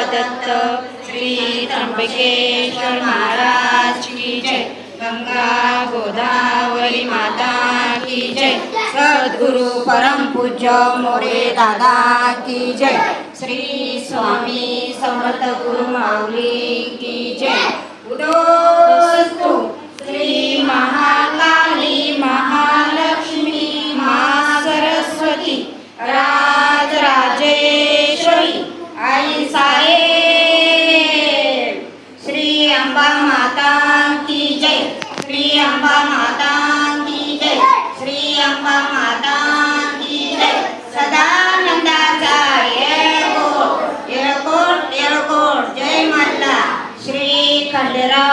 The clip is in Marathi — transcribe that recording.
दत्त। श्री त्र्यंबकेश्वर महाराज की जय। गंगा गोदावरी माता की जय। सद्गुरु परम पूज्य मोरे दादा की जय। श्री स्वामी समर्थ गुरु माऊली की जय। उदोस्तु श्री महाकाली महालक्ष्मी माँ सरस्वती राजराजेश्वरी आई साहेब। श्री अंबा माता की जय। श्री अंबा माता की जय। श्री अंबा माता की जय। सदानंदाचा येळकोट येळकोट येळकोट जय माता। श्री खंडेराव